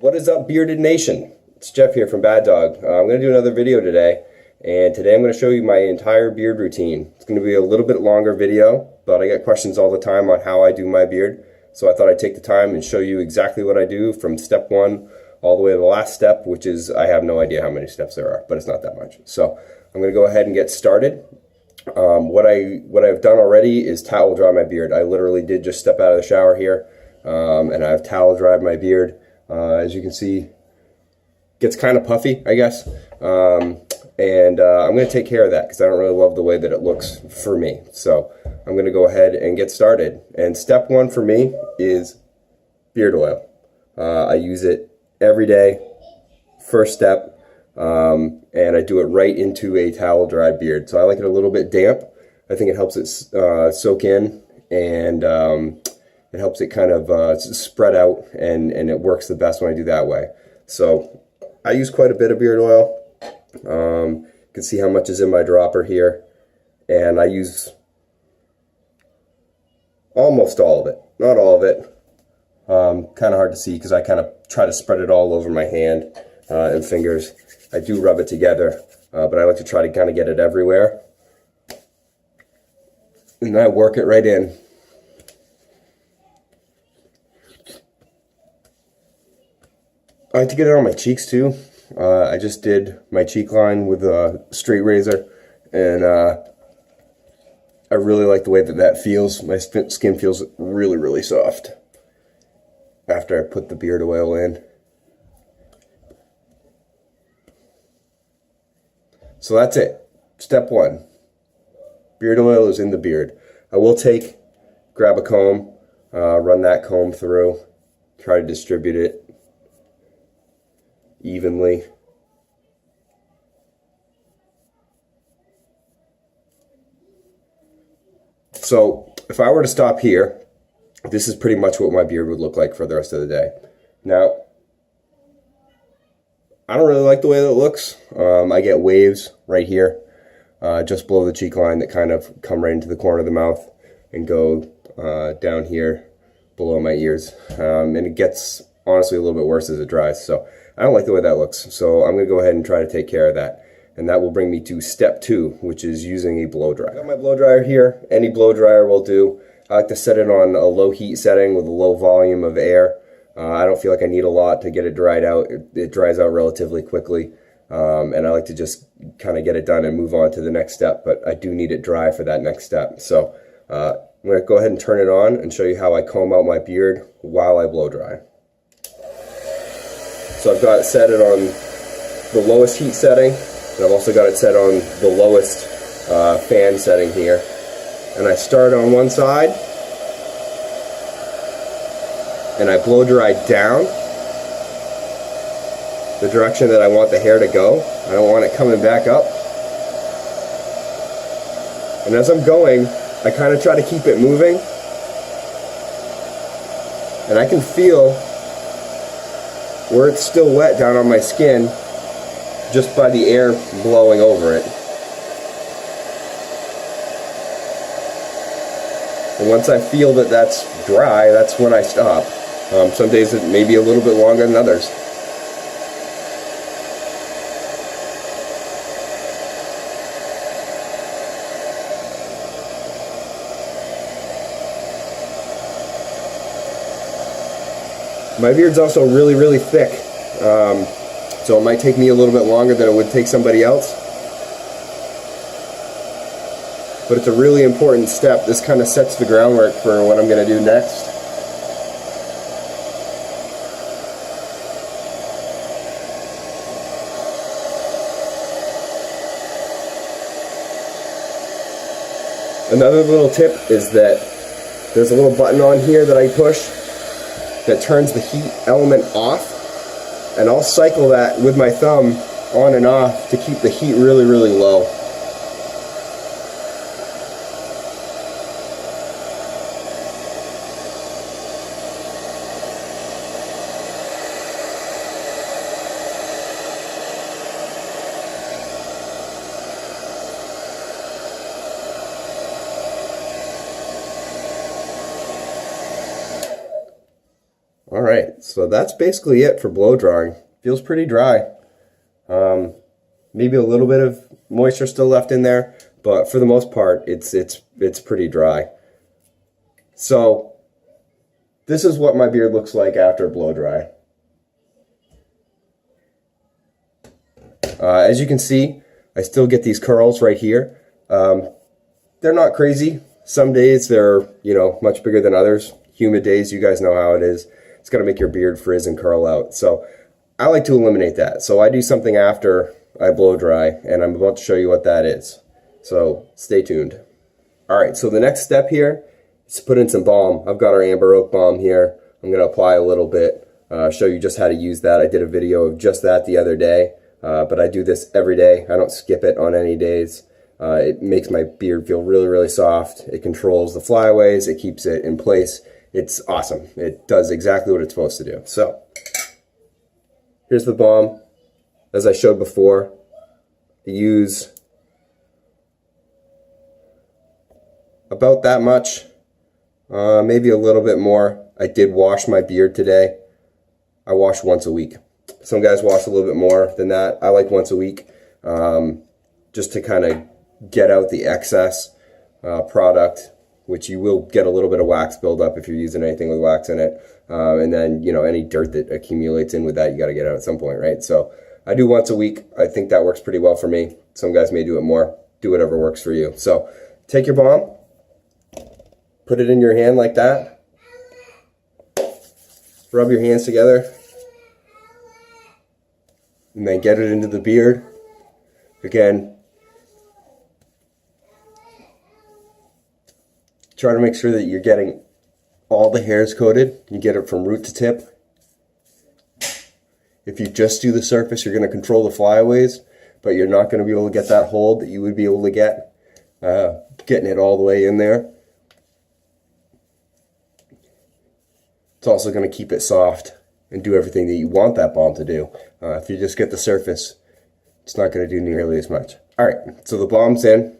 What is up, Bearded Nation? It's Jeff here from Bad Dog. I'm going to do another video today, and today I'm going to show you my entire beard routine. It's going to be a little bit longer video, but I get questions all the time on how I do my beard, so I thought I'd take the time and show you exactly what I do from step one all the way to the last step, which is, I have no idea how many steps there are, but it's not that much. So I'm going to go ahead and get started. What I've done already is towel dry my beard. I literally did just step out of the shower here, and I've towel dried my beard. As you can see, gets kind of puffy, I guess, and I'm going to take care of that because I don't really love the way that it looks for me. So I'm going to go ahead and get started. And step one for me is beard oil. I use it every day, first step, and I do it right into a towel dry beard. So I like it a little bit damp. I think it helps it soak in, and it helps it kind of spread out, and it works the best when I do that way. So I use quite a bit of beard oil. You can see how much is in my dropper here, and I use almost all of it, not all of it. Kind of hard to see because I kind of try to spread it all over my hand and fingers. I do rub it together, but I like to try to kind of get it everywhere, and then I work it right in. I like to get it on my cheeks too. I just did my cheek line with a straight razor, and I really like the way that that feels. My skin feels really, really soft after I put the beard oil in. So that's it. Step one. Beard oil is in the beard. I will grab a comb, run that comb through, try to distribute it evenly. So if I were to stop here, this is pretty much what my beard would look like for the rest of the day. Now, I don't really like the way that it looks. I get waves right here, just below the cheek line, that kind of come right into the corner of the mouth and go down here below my ears. And it gets, honestly, a little bit worse as it dries. So I don't like the way that looks, so I'm going to go ahead and try to take care of that. And that will bring me to step two, which is using a blow dryer. I've got my blow dryer here. Any blow dryer will do. I like to set it on a low heat setting with a low volume of air. I don't feel like I need a lot to get it dried out. It dries out relatively quickly, and I like to just kind of get it done and move on to the next step, but I do need it dry for that next step. So I'm going to go ahead and turn it on and show you how I comb out my beard while I blow dry. So I've got it set it on the lowest heat setting, and I've also got it set on the lowest fan setting here. And I start on one side, and I blow dry down the direction that I want the hair to go. I don't want it coming back up. And as I'm going, I kind of try to keep it moving, and I can feel where it's still wet down on my skin just by the air blowing over it. And once I feel that that's dry, that's when I stop. Some days it may be a little bit longer than others. My beard's also really, really thick, so it might take me a little bit longer than it would take somebody else. But it's a really important step. This kind of sets the groundwork for what I'm going to do next. Another little tip is that there's a little button on here that I push that turns the heat element off, and I'll cycle that with my thumb on and off to keep the heat really, really low. Alright, So that's basically it for blow drying. Feels pretty dry. Maybe a little bit of moisture still left in there, but for the most part, it's pretty dry. So this is what my beard looks like after blow dry. As you can see, I still get these curls right here. They're not crazy. Some days they're, much bigger than others. Humid days, you guys know how it is. It's going to make your beard frizz and curl out. So I like to eliminate that. So I do something after I blow dry, and I'm about to show you what that is. So stay tuned. All right, so the next step here is to put in some balm. I've got our amber oak balm here. I'm going to apply a little bit, show you just how to use that. I did a video of just that the other day, but I do this every day. I don't skip it on any days. It makes my beard feel really, really soft. It controls the flyaways. It keeps it in place. It's awesome. It does exactly what it's supposed to do. So here's the balm. As I showed before, I use about that much, maybe a little bit more. I did wash my beard today. I wash once a week. Some guys wash a little bit more than that. I like once a week, just to kind of get out the excess product, which you will get a little bit of wax buildup if you're using anything with wax in it. And then, any dirt that accumulates in with that, you got to get out at some point, right? So I do once a week. I think that works pretty well for me. Some guys may do it more. Do whatever works for you. So take your balm, put it in your hand like that. Rub your hands together. And then get it into the beard. Again, try to make sure that you're getting all the hairs coated. You get it from root to tip. If you just do the surface, you're going to control the flyaways, but you're not going to be able to get that hold that you would be able to get getting it all the way in there. It's also going to keep it soft and do everything that you want that balm to do. If you just get the surface, it's not going to do nearly as much. All right, so the balm's in.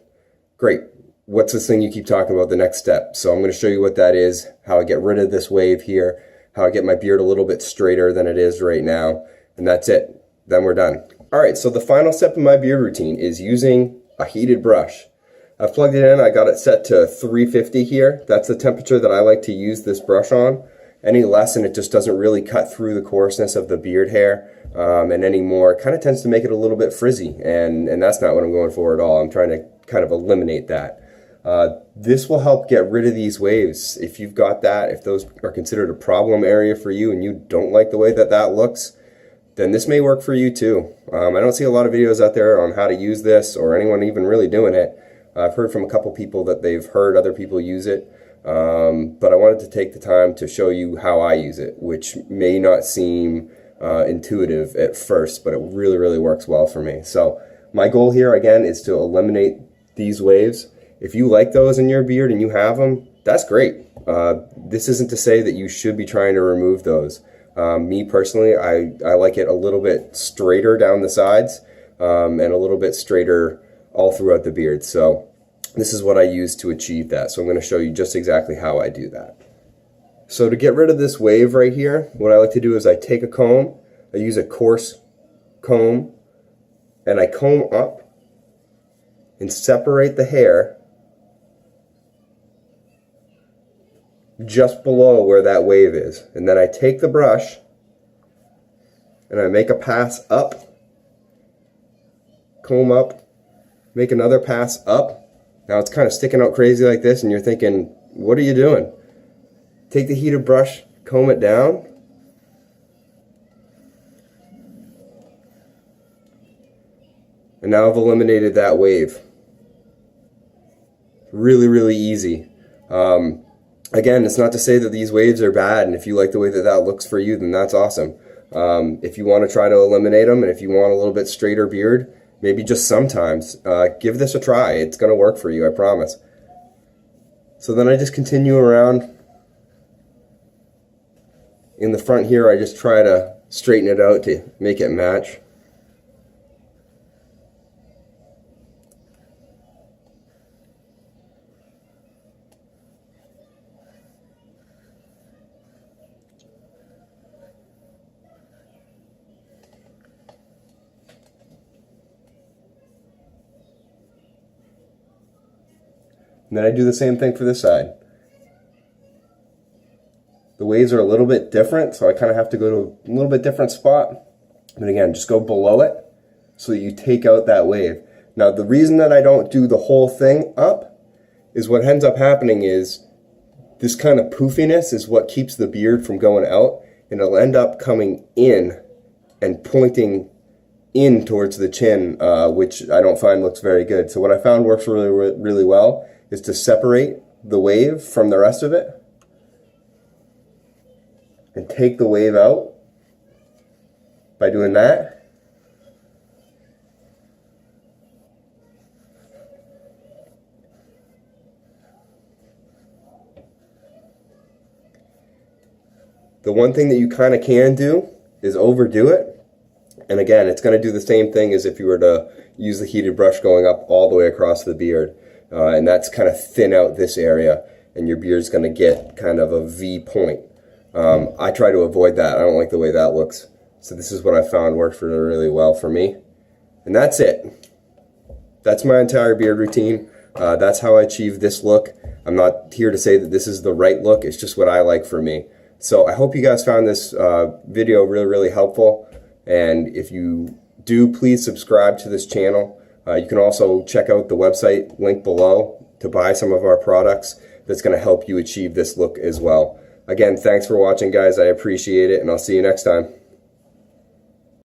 Great. What's this thing you keep talking about, the next step? So I'm going to show you what that is, how I get rid of this wave here, how I get my beard a little bit straighter than it is right now, and that's it. Then we're done. All right, so the final step in my beard routine is using a heated brush. I've plugged it in. I got it set to 350 here. That's the temperature that I like to use this brush on. Any less and it just doesn't really cut through the coarseness of the beard hair, and any more, it kind of tends to make it a little bit frizzy, and that's not what I'm going for at all. I'm trying to kind of eliminate that. This will help get rid of these waves. If you've got that, if those are considered a problem area for you and you don't like the way that that looks, then this may work for you too. I don't see a lot of videos out there on how to use this or anyone even really doing it. I've heard from a couple people that they've heard other people use it, but I wanted to take the time to show you how I use it, which may not seem intuitive at first, but it really, really works well for me. So my goal here, again, is to eliminate these waves. If you like those in your beard and you have them, that's great. This isn't to say that you should be trying to remove those. Me personally, I like it a little bit straighter down the sides and a little bit straighter all throughout the beard. So this is what I use to achieve that. So I'm going to show you just exactly how I do that. So to get rid of this wave right here, what I like to do is I take a comb, I use a coarse comb, and I comb up and separate the hair just below where that wave is. And then I take the brush and I make a pass up, comb up, make another pass up. Now it's kind of sticking out crazy like this and you're thinking, what are you doing? Take the heated brush, comb it down, and now I've eliminated that wave. Really, really easy. Again, it's not to say that these waves are bad, and if you like the way that that looks for you, then that's awesome. If you want to try to eliminate them, and if you want a little bit straighter beard, maybe just sometimes, give this a try. It's going to work for you, I promise. So then I just continue around. In the front here, I just try to straighten it out to make it match. And then I do the same thing for this side. The waves are a little bit different, so I kind of have to go to a little bit different spot. But again, just go below it so that you take out that wave. Now, the reason that I don't do the whole thing up is what ends up happening is this kind of poofiness is what keeps the beard from going out, and it'll end up coming in and pointing in towards the chin, which I don't find looks very good. So what I found works really well is to separate the wave from the rest of it and take the wave out by doing that. The one thing that you kind of can do is overdo it. And again, it's going to do the same thing as if you were to use the heated brush going up all the way across the beard. And that's kind of thin out this area, and your beard's going to get kind of a V point. I try to avoid that. I don't like the way that looks. So this is what I found works really well for me. And that's it. That's my entire beard routine. That's how I achieve this look. I'm not here to say that this is the right look. It's just what I like for me. So I hope you guys found this video really helpful. And if you do, please subscribe to this channel. You can also check out the website link below to buy some of our products. That's going to help you achieve this look as well. Again, thanks for watching, guys. I appreciate it, and I'll see you next time.